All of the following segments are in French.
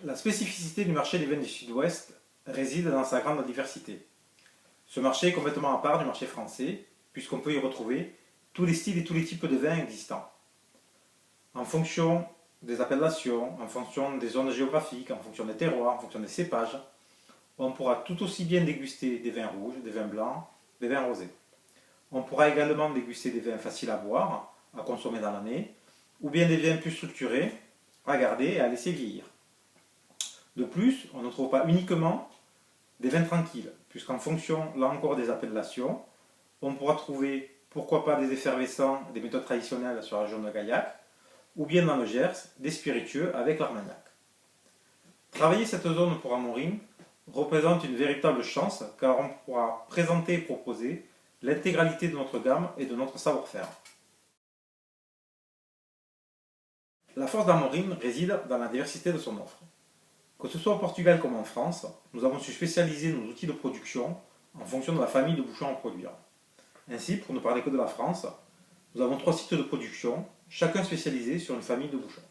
La spécificité du marché des vins du Sud-Ouest réside dans sa grande diversité. Ce marché est complètement à part du marché français, puisqu'on peut y retrouver tous les styles et tous les types de vins existants. En fonction des appellations, en fonction des zones géographiques, en fonction des terroirs, en fonction des cépages, on pourra tout aussi bien déguster des vins rouges, des vins blancs, des vins rosés. On pourra également déguster des vins faciles à boire, à consommer dans l'année, ou bien des vins plus structurés, à garder et à laisser vieillir. De plus, on ne trouve pas uniquement des vins tranquilles, puisqu'en fonction, là encore, des appellations, on pourra trouver, pourquoi pas, des effervescents, des méthodes traditionnelles sur la région de Gaillac, ou bien dans le Gers, des spiritueux avec l'Armagnac. Travailler cette zone pour Amaurim représente une véritable chance, car on pourra présenter et proposer l'intégralité de notre gamme et de notre savoir-faire. La force d'Amaurim réside dans la diversité de son offre. Que ce soit au Portugal comme en France, nous avons su spécialiser nos outils de production en fonction de la famille de bouchons à produire. Ainsi, pour ne parler que de la France, nous avons 3 sites de production, chacun spécialisé sur une famille de bouchons.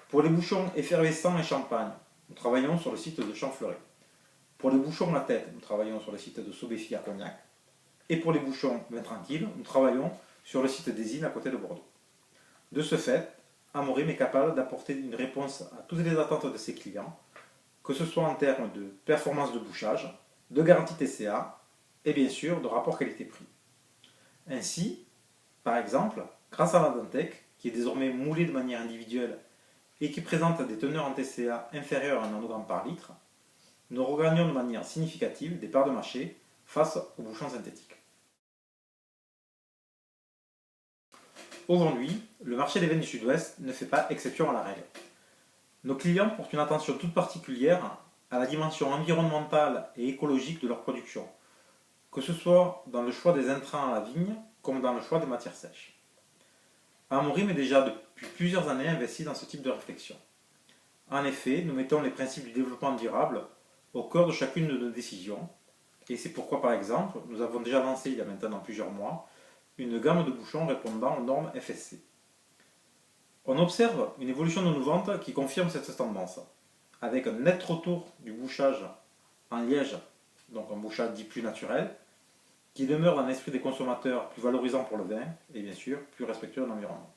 Pour les bouchons effervescents et champagne, nous travaillons sur le site de Champfleury. Pour les bouchons à tête, nous travaillons sur le site de Sobefi à Cognac. Et pour les bouchons vin tranquille, nous travaillons sur le site des Innes à côté de Bordeaux. De ce fait, Amaurim est capable d'apporter une réponse à toutes les attentes de ses clients, que ce soit en termes de performance de bouchage, de garantie TCA et bien sûr de rapport qualité-prix. Ainsi, par exemple, grâce à la Dantec, qui est désormais moulée de manière individuelle et qui présente des teneurs en TCA inférieures à 1 nanogramme par litre, nous regagnons de manière significative des parts de marché face aux bouchons synthétiques. Aujourd'hui, le marché des vins du Sud-Ouest ne fait pas exception à la règle. Nos clients portent une attention toute particulière à la dimension environnementale et écologique de leur production, que ce soit dans le choix des intrants à la vigne comme dans le choix des matières sèches. Amaurim est déjà depuis plusieurs années investi dans ce type de réflexion. En effet, nous mettons les principes du développement durable au cœur de chacune de nos décisions, et c'est pourquoi par exemple, nous avons déjà lancé il y a maintenant plusieurs mois une gamme de bouchons répondant aux normes FSC. On observe une évolution de nos ventes qui confirme cette tendance, avec un net retour du bouchage en liège, donc un bouchage dit plus naturel, qui demeure dans l'esprit des consommateurs plus valorisant pour le vin et bien sûr plus respectueux de l'environnement.